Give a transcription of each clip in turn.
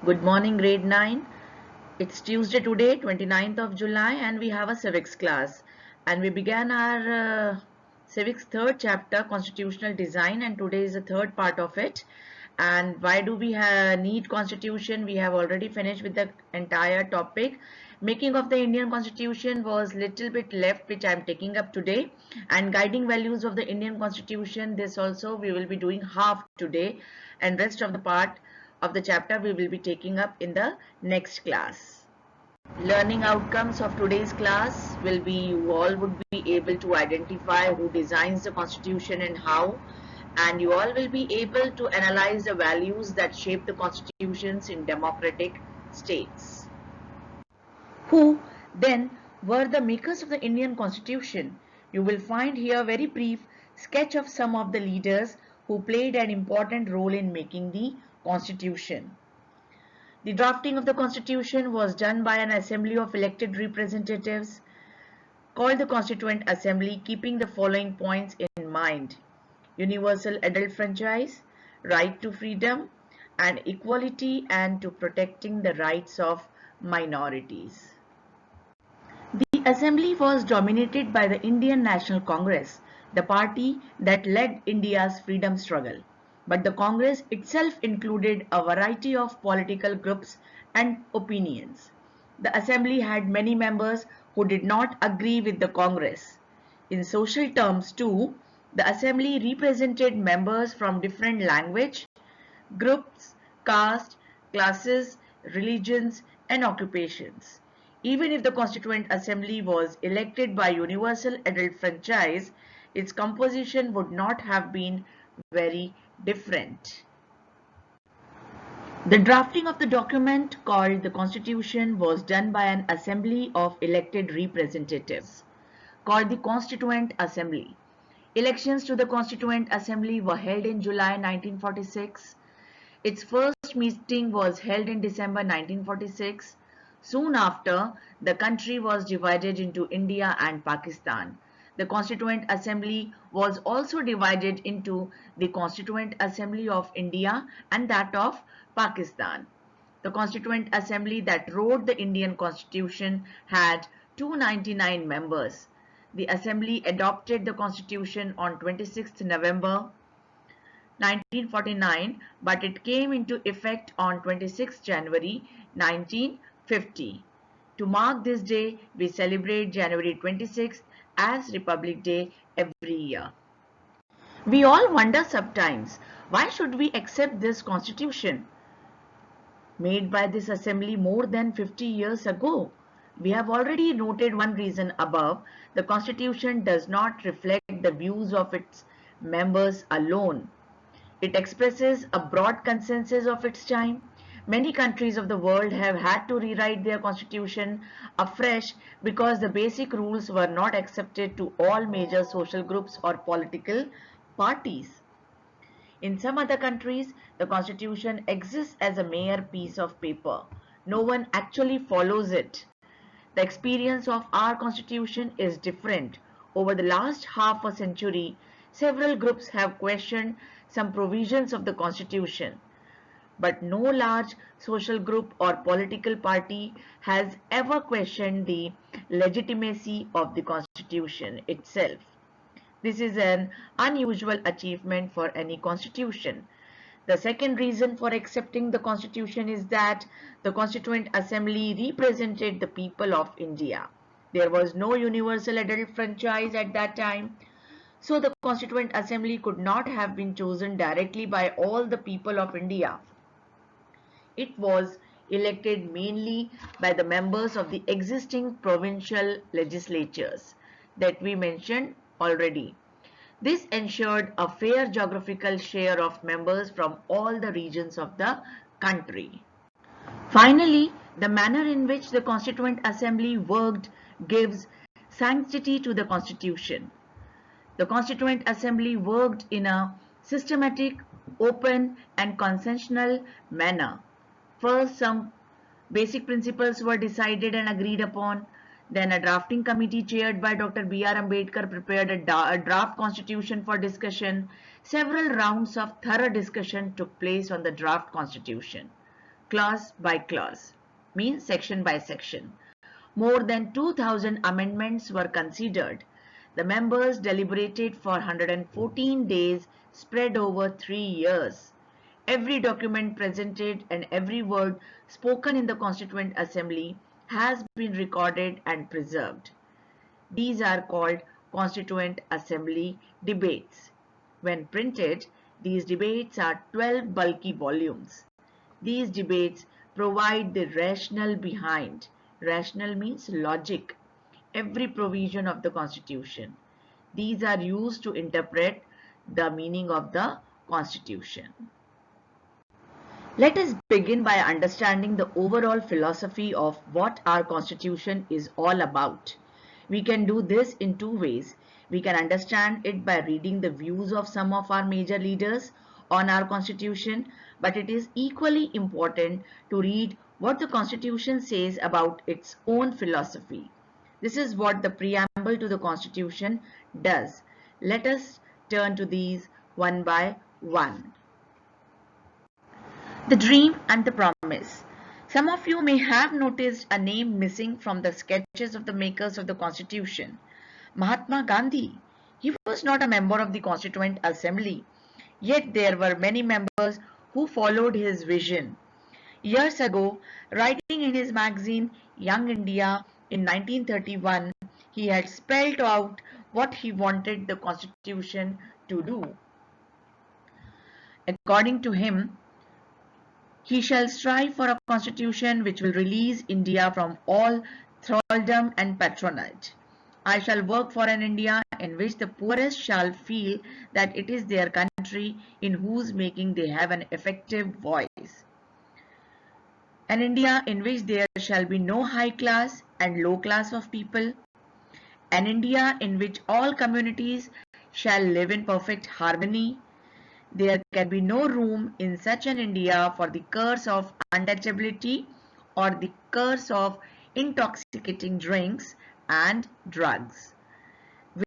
Good morning, grade 9. It's Tuesday today, 29th of July, and we have a civics class. And we began our civics third chapter, constitutional design, and today is the third part of it. And why do we need constitution? We have already finished with the entire topic. Making of the Indian constitution was little bit left, which I am taking up today. And guiding values of the Indian constitution, this also we will be doing half today, and rest of the part of the chapter we will be taking up in the next class. Learning outcomes of today's class will be you all would be able to identify who designs the constitution and how, and you all will be able to analyze the values that shape the constitutions in democratic states. Who then were the makers of the Indian constitution? You will find here a very brief sketch of some of the leaders who played an important role in making the constitution. The drafting of the constitution was done by an assembly of elected representatives called the Constituent Assembly, keeping the following points in mind: universal adult franchise, right to freedom and equality, and to protecting the rights of minorities. The assembly was dominated by the Indian National Congress, the party that led India's freedom struggle. But the Congress itself included a variety of political groups and opinions. The assembly had many members who did not agree with the Congress. In social terms too, the assembly represented members from different language, groups, caste, classes, religions, and occupations. Even if the Constituent Assembly was elected by universal adult franchise, its composition would not have been very different. The drafting of the document called the Constitution was done by an assembly of elected representatives called the Constituent Assembly. Elections to the Constituent Assembly were held in July 1946. Its first meeting was held in December 1946. Soon after, the country was divided into India and Pakistan. The Constituent Assembly was also divided into the Constituent Assembly of India and that of Pakistan. The Constituent Assembly that wrote the Indian Constitution had 299 members. The Assembly adopted the Constitution on 26th November 1949, but it came into effect on 26 January 1950. To mark this day, we celebrate January 26th as Republic Day every year. We all wonder sometimes, why should we accept this constitution made by this assembly more than 50 years ago? We have already noted one reason above. The constitution does not reflect the views of its members alone. It expresses a broad consensus of its time. Many countries of the world have had to rewrite their constitution afresh because the basic rules were not accepted to all major social groups or political parties. In some other countries, the constitution exists as a mere piece of paper. No one actually follows it. The experience of our constitution is different. Over the last half a century, several groups have questioned some provisions of the constitution, but no large social group or political party has ever questioned the legitimacy of the constitution itself. This is an unusual achievement for any constitution. The second reason for accepting the constitution is that the Constituent Assembly represented the people of India. There was no universal adult franchise at that time, so the Constituent Assembly could not have been chosen directly by all the people of India. It was elected mainly by the members of the existing provincial legislatures that we mentioned already. This ensured a fair geographical share of members from all the regions of the country. Finally, the manner in which the Constituent Assembly worked gives sanctity to the Constitution. The Constituent Assembly worked in a systematic, open and consensual manner. First, some basic principles were decided and agreed upon. Then a drafting committee chaired by Dr. B.R. Ambedkar prepared a draft constitution for discussion. Several rounds of thorough discussion took place on the draft constitution. clause by clause, means section by section. More than 2,000 amendments were considered. The members deliberated for 114 days spread over 3 years. Every document presented and every word spoken in the Constituent Assembly has been recorded and preserved. These are called Constituent Assembly debates. When printed, these debates are 12 bulky volumes. These debates provide the rationale behind. Rationale means logic. Every provision of the Constitution. These are used to interpret the meaning of the Constitution. Let us begin by understanding the overall philosophy of what our Constitution is all about. We can do this in two ways. We can understand it by reading the views of some of our major leaders on our Constitution, but it is equally important to read what the Constitution says about its own philosophy. This is what the preamble to the Constitution does. Let us turn to these one by one. The Dream and the Promise. Some of you may have noticed a name missing from the sketches of the makers of the Constitution. Mahatma Gandhi. He was not a member of the Constituent Assembly, yet there were many members who followed his vision. Years ago, writing in his magazine Young India in 1931, he had spelled out what he wanted the Constitution to do. According to him, he shall strive for a constitution which will release India from all thraldom and patronage. I shall work for an India in which the poorest shall feel that it is their country, in whose making they have an effective voice. An India in which there shall be no high class and low class of people. An India in which all communities shall live in perfect harmony. There can be no room in such an India for the curse of untouchability or the curse of intoxicating drinks and drugs.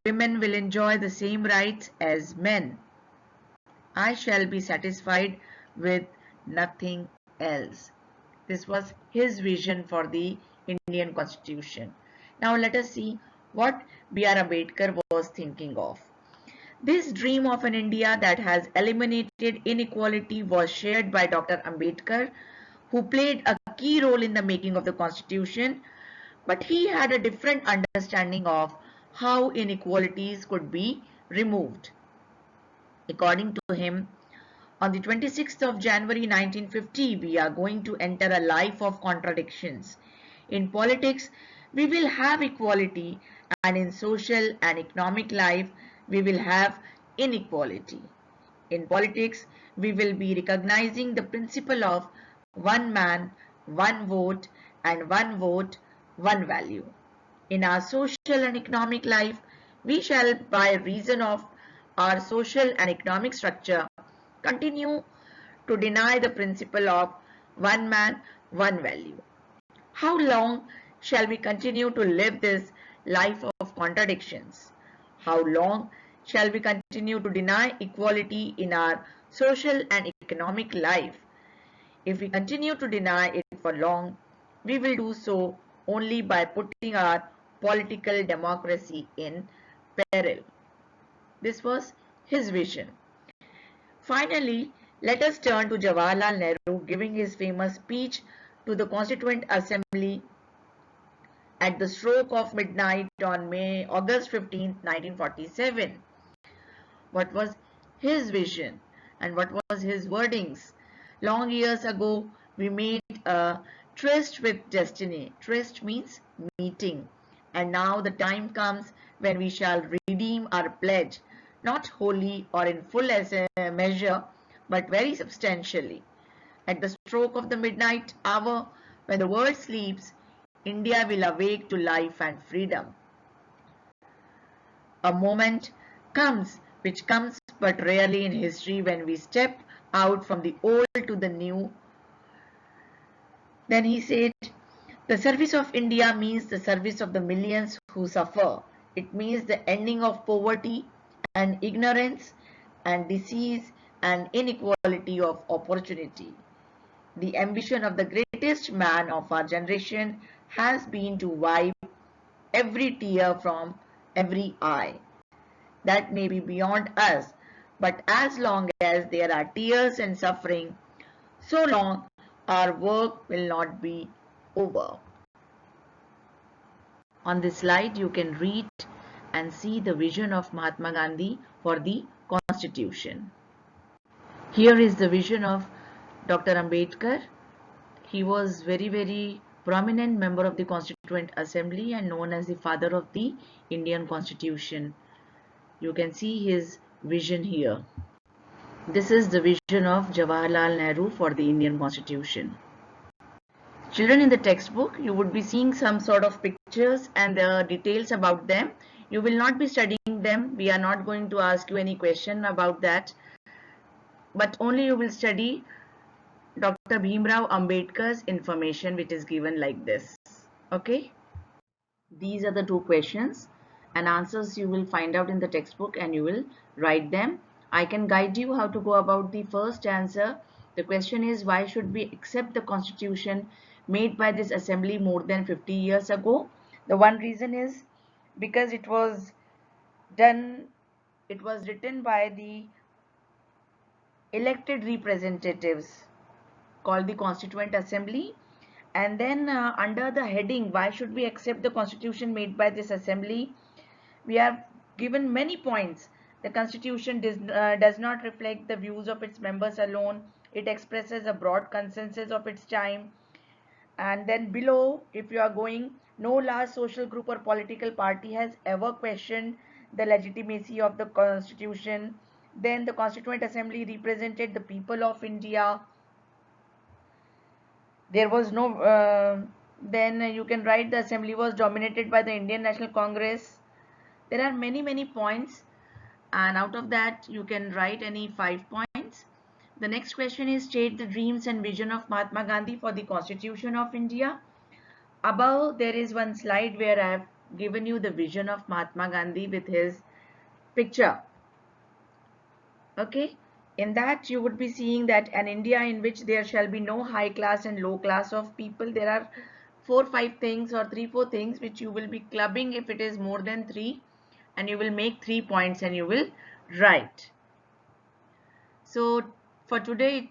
Women will enjoy the same rights as men. I shall be satisfied with nothing else. This was his vision for the Indian Constitution. Now let us see what B.R. Ambedkar was thinking of. This dream of an India that has eliminated inequality was shared by Dr. Ambedkar, who played a key role in the making of the Constitution, but he had a different understanding of how inequalities could be removed. According to him, on the 26th of January 1950, we are going to enter a life of contradictions. In politics, we will have equality, and in social and economic life, we will have inequality. In politics, we will be recognizing the principle of one man, one vote, and one vote, one value. In our social and economic life, we shall, by reason of our social and economic structure, continue to deny the principle of one man, one value. How long shall we continue to live this life of contradictions? How long shall we continue to deny equality in our social and economic life? If we continue to deny it for long, we will do so only by putting our political democracy in peril. This was his vision. Finally, let us turn to Jawaharlal Nehru giving his famous speech to the Constituent Assembly at the stroke of midnight on August 15, 1947. What was his vision and what was his wordings? Long years ago, we made a tryst with destiny. Tryst means meeting. And now the time comes when we shall redeem our pledge, not wholly or in full as a measure, but very substantially. At the stroke of the midnight hour, when the world sleeps, India will awake to life and freedom. A moment comes, which comes but rarely in history, when we step out from the old to the new. Then he said, the service of India means the service of the millions who suffer. It means the ending of poverty and ignorance and disease and inequality of opportunity. The ambition of the greatest man of our generation has been to wipe every tear from every eye. That may be beyond us, but as long as there are tears and suffering, so long our work will not be over. On this slide, you can read and see the vision of Mahatma Gandhi for the Constitution. Here is the vision of Dr. Ambedkar. He was very prominent member of the Constituent Assembly and known as the father of the Indian Constitution. You can see his vision here. This is the vision of Jawaharlal Nehru for the Indian Constitution. Children, in the textbook, you would be seeing some sort of pictures and the details about them. You will not be studying them. We are not going to ask you any question about that, but only you will study Dr. Bhimrao Ambedkar's information, which is given like this. Okay? These are the two questions and answers you will find out in the textbook and you will write them. I can guide you how to go about the first answer. The question is, why should we accept the constitution made by this assembly more than 50 years ago? The one reason is because it was written by the elected representatives called the Constituent Assembly. And then under the heading, why should we accept the constitution made by this assembly, we are given many points. The constitution does not reflect the views of its members alone. It expresses a broad consensus of its time. And then below, if you are going, no large social group or political party has ever questioned the legitimacy of the constitution. Then the Constituent Assembly represented the people of India. There was no then you can write the assembly was dominated by the Indian National Congress. There are many points, and out of that you can write any 5 points. The next question is, state the dreams and vision of Mahatma Gandhi for the Constitution of India. Above there is one slide where I have given you the vision of Mahatma Gandhi with his picture. Okay, in that you would be seeing that an India in which there shall be no high class and low class of people. There are 4-5 things or 3-4 things which you will be clubbing if it is more than 3, and you will make 3 points and you will write. So for today,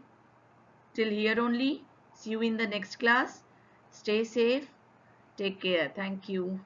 till here only. See you in the next class. Stay safe. Take care. Thank you.